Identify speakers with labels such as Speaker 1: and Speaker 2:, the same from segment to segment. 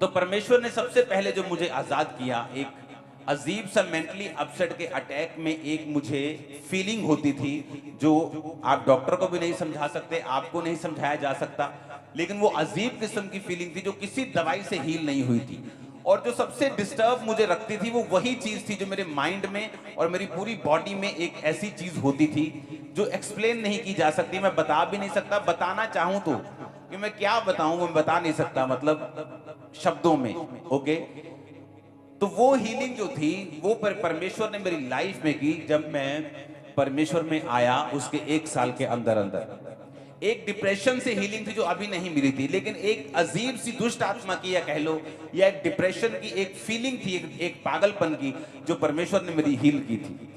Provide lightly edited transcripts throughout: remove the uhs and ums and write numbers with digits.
Speaker 1: तो परमेश्वर ने सबसे पहले जो मुझे आजाद किया, एक अजीब सा मेंटली अपसेट के अटैक में एक मुझे फीलिंग होती थी जो आप डॉक्टर को भी नहीं समझा सकते, आपको नहीं समझाया जा सकता, लेकिन वो अजीब किस्म की फीलिंग थी जो किसी दवाई से हील नहीं हुई थी। और जो सबसे डिस्टर्ब मुझे रखती थी वो वही चीज थी जो मेरे माइंड में और मेरी पूरी बॉडी में एक ऐसी चीज होती थी जो एक्सप्लेन नहीं की जा सकती। मैं बता भी नहीं सकता, बताना चाहूं तो कि मैं क्या बताऊं, मैं बता नहीं सकता, मतलब शब्दों में। ओके, तो वो हीलिंग जो थी वो परमेश्वर ने मेरी लाइफ में की। जब मैं परमेश्वर में आया उसके 1 साल के अंदर अंदर एक डिप्रेशन से हीलिंग थी जो अभी नहीं मिली थी, लेकिन एक अजीब सी दुष्ट आत्मा की या कह लो या एक डिप्रेशन की एक फीलिंग थी, एक पागलपन की जो परमेश्वर ने मेरी हील की थी।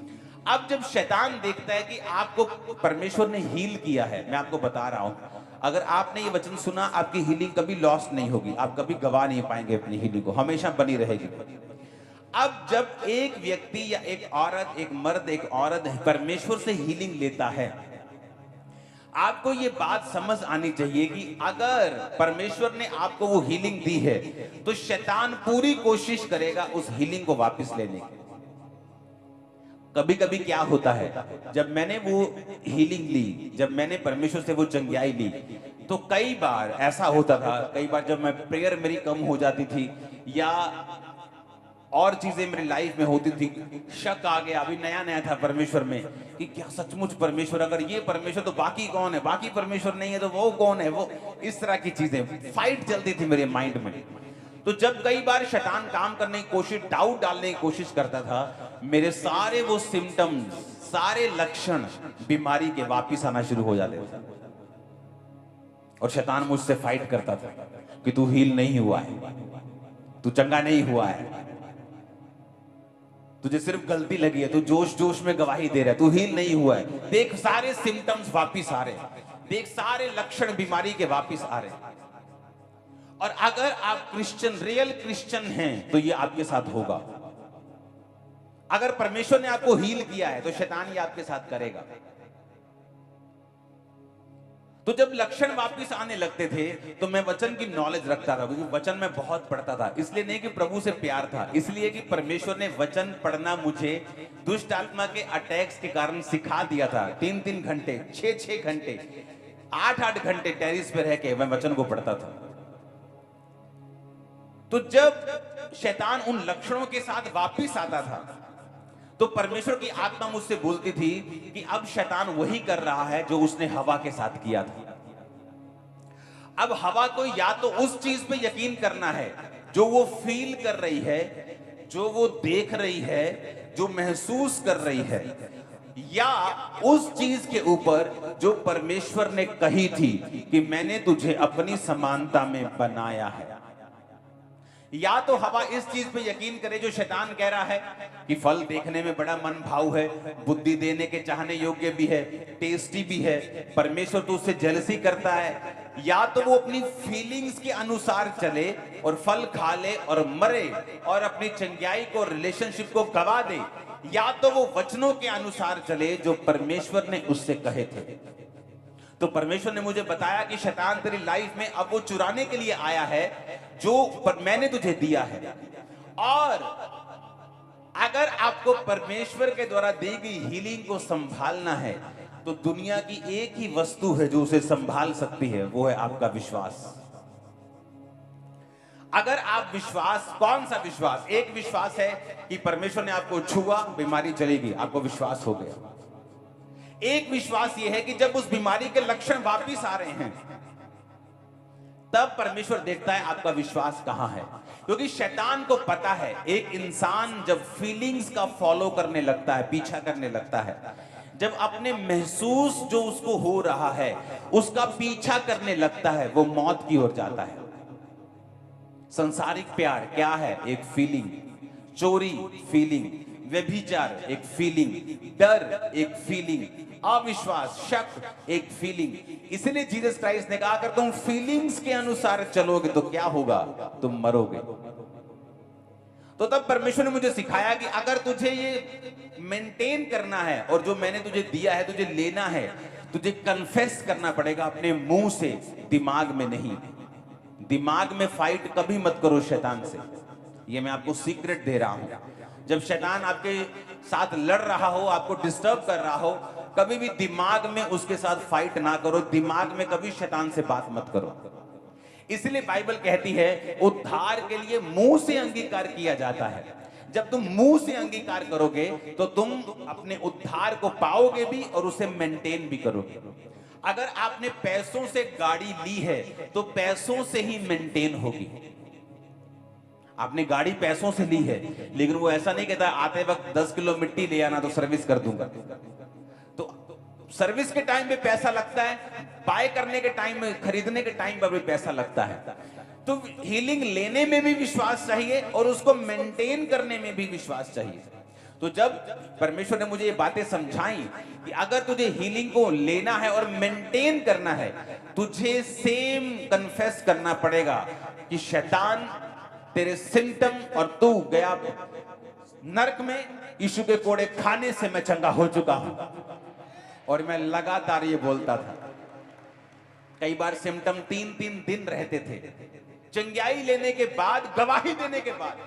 Speaker 1: अब जब शैतान देखता है कि आपको परमेश्वर ने हील किया है, मैं आपको बता रहा हूं, अगर आपने ये वचन सुना आपकी हीलिंग कभी लॉस्ट नहीं होगी, आप कभी गवा नहीं पाएंगे, अपनी हीलिंग को हमेशा बनी रहेगी। अब जब एक व्यक्ति या एक औरत, एक मर्द एक औरत परमेश्वर से हीलिंग लेता है, आपको ये बात समझ आनी चाहिए कि अगर परमेश्वर ने आपको वो हीलिंग दी है तो शैतान पूरी कोशिश करेगा उस हीलिंग को वापस लेने की। कभी कभी क्या होता है, जब मैंने वो हीलिंग ली, जब मैंने परमेश्वर से वो चंगियाई ली, तो कई बार ऐसा होता था, कई बार जब मैं प्रेयर मेरी कम हो जाती थी या और चीजें मेरी लाइफ में होती थी, शक आ गया, अभी नया नया था परमेश्वर में कि क्या सचमुच परमेश्वर, अगर ये परमेश्वर तो बाकी कौन है, बाकी परमेश्वर नहीं है तो वो कौन है, वो इस तरह की चीजें फाइट चलती थी मेरे माइंड में। तो जब कई बार शैतान काम करने की कोशिश, डाउट डालने की कोशिश करता था, मेरे सारे वो सिम्टम्स, सारे लक्षण बीमारी के वापिस आना शुरू हो जाते थे और शैतान मुझसे फाइट करता था कि तू हील नहीं हुआ है, तू चंगा नहीं हुआ है, तुझे सिर्फ गलती लगी है, तू जोश जोश में गवाही दे रहा है, तू हील नहीं हुआ है। देख सारे सिम्टम्स वापिस आ रहे, देख सारे लक्षण बीमारी के वापिस आ रहे। और अगर आप क्रिश्चियन, रियल क्रिश्चियन हैं तो ये आपके साथ होगा। अगर परमेश्वर ने आपको हील किया है तो शैतान ये आपके साथ करेगा। तो जब लक्षण वापस आने लगते थे तो मैं वचन की नॉलेज रखता था, क्योंकि वचन में बहुत पढ़ता था, इसलिए नहीं कि प्रभु से प्यार था, इसलिए कि परमेश्वर ने वचन पढ़ना मुझे दुष्ट आत्मा के अटैक्स के कारण सिखा दिया था। 3-3 घंटे, 6-6 घंटे, 8-8 घंटे टेरिस पे रह के मैं वचन को पढ़ता था। तो जब शैतान उन लक्षणों के साथ वापिस आता था तो परमेश्वर की आत्मा मुझसे बोलती थी कि अब शैतान वही कर रहा है जो उसने हवा के साथ किया था। अब हवा को या तो उस चीज पे यकीन करना है जो वो फील कर रही है, जो वो देख रही है, जो महसूस कर रही है, या उस चीज के ऊपर जो परमेश्वर ने कही थी कि मैंने तुझे अपनी समानता में बनाया है। या तो हवा इस चीज पे यकीन करे जो शैतान कह रहा है कि फल देखने में बड़ा मन भाव है, बुद्धि देने के चाहने योग्य भी है, टेस्टी भी है, परमेश्वर तो उससे जेलसी करता है। या तो वो अपनी फीलिंग्स के अनुसार चले और फल खा ले और मरे और अपनी चंगाई को, रिलेशनशिप को गवा दे, या तो वो वचनों के अनुसार चले जो परमेश्वर ने उससे कहे थे। तो परमेश्वर ने मुझे बताया कि शैतान तेरी लाइफ में अब वो चुराने के लिए आया है जो मैंने तुझे दिया है। और अगर आपको परमेश्वर के द्वारा दी गई हीलिंग को संभालना है तो दुनिया की एक ही वस्तु है जो उसे संभाल सकती है, वो है आपका विश्वास। अगर आप विश्वास, कौन सा विश्वास? एक विश्वास है कि परमेश्वर ने आपको छुआ, बीमारी चलेगी, आपको विश्वास हो गया। एक विश्वास यह है कि जब उस बीमारी के लक्षण वापिस आ रहे हैं तब परमेश्वर देखता है आपका विश्वास कहां है। क्योंकि शैतान को पता है एक इंसान जब फीलिंग्स का फॉलो करने लगता है, पीछा करने लगता है, जब अपने महसूस जो उसको हो रहा है उसका पीछा करने लगता है, वो मौत की ओर जाता है। संसारिक प्यार क्या है? एक फीलिंग। चोरी फीलिंग, व्यभिचार एक फीलिंग, डर एक फीलिंग, अविश्वास, शक एक फीलिंग। इसलिए जीसस क्राइस्ट ने कहा अगर तुम फीलिंग्स के अनुसार चलोगे तो क्या होगा? तुम मरोगे। तो तब परमेश्वर ने मुझे सिखाया कि अगर तुझे ये मेंटेन करना है और जो मैंने तुझे दिया है तुझे लेना है, तुझे कन्फेस करना पड़ेगा अपने मुंह से, दिमाग में नहीं। दिमाग में फाइट कभी मत करो शैतान से, ये मैं आपको सीक्रेट दे रहा हूं। जब शैतान आपके साथ लड़ रहा हो, आपको डिस्टर्ब कर रहा हो, कभी भी दिमाग में उसके साथ फाइट ना करो, दिमाग में कभी शैतान से बात मत करो। इसलिए बाइबल कहती है उद्धार के लिए मुंह से अंगीकार किया जाता है। जब तुम मुंह से अंगीकार करोगे तो तुम अपने उद्धार को पाओगे भी और उसे मेंटेन भी करोगे। अगर आपने पैसों से गाड़ी ली है तो पैसों से ही मेंटेन होगी। आपने गाड़ी पैसों से ली है, लेकिन वो ऐसा नहीं कहता आते वक्त 10 किलो मिट्टी ले आना तो सर्विस कर दूंगा। तो सर्विस के टाइम पे पैसा लगता है, बाय करने के टाइम में, खरीदने के टाइम पर भी पैसा लगता है। तो हीलिंग लेने में भी विश्वास चाहिए और उसको मेंटेन करने में भी विश्वास चाहिए। तो जब परमेश्वर ने मुझे ये बातें समझाई कि अगर तुझे हीलिंग को लेना है और मेंटेन करना है, तुझे सेम कन्फेस करना पड़ेगा कि शैतान तेरे सिम्टम और तू गया नरक में, यीशु के कोड़े खाने से मैं चंगा हो चुका हूं। और मैं लगातार ये बोलता था। कई बार सिम्टम 3-3 दिन रहते थे। चंगाई लेने के बाद, गवाही देने के बाद,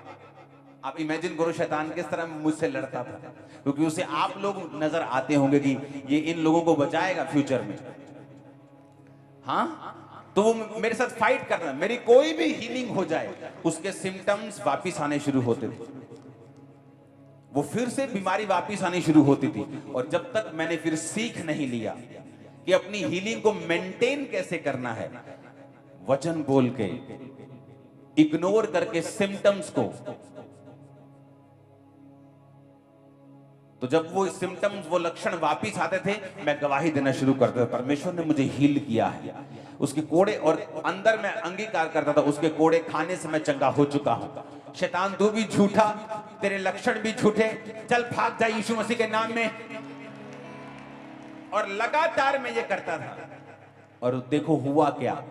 Speaker 1: आप इमेजिन करो शैतान किस तरह मुझसे लड़ता था, क्योंकि उसे आप लोग नजर आते होंगे कि ये इन लोगों को बचाएगा फ्यूचर में। हाँ, तो वो मेरे साथ फाइट कर रहा है। मेरी कोई भी हीलिंग हो जाए, उसके सिम्टम्स वापिस आने शुरू होते थे, वो फिर से बीमारी वापिस आनी शुरू होती थी। और जब तक मैंने फिर सीख नहीं लिया कि अपनी हीलिंग को मेंटेन कैसे करना है, वचन बोल के, इग्नोर करके सिम्टम्स को, तो जब वो सिम्टम्स, वो लक्षण वापिस आते थे, मैं गवाही देना शुरू करता था, परमेश्वर ने मुझे हील किया है, उसके कोड़े, और अंदर मैं अंगीकार करता था, उसके कोड़े खाने से मैं चंगा हो चुका हूं। शैतान तू भी झूठा, तेरे लक्षण भी झूठे, चल भाग जा यीशु मसीह के नाम में। और लगातार मैं ये करता था। और देखो हुआ क्या,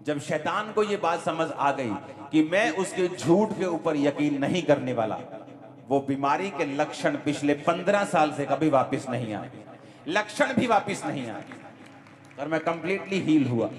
Speaker 1: जब शैतान को ये बात समझ आ गई कि मैं उसके झूठ के ऊपर यकीन नहीं करने वाला, वो बीमारी के लक्षण पिछले 15 साल से कभी वापस नहीं आए, लक्षण भी वापस नहीं आए, और मैं कंप्लीटली हील हुआ।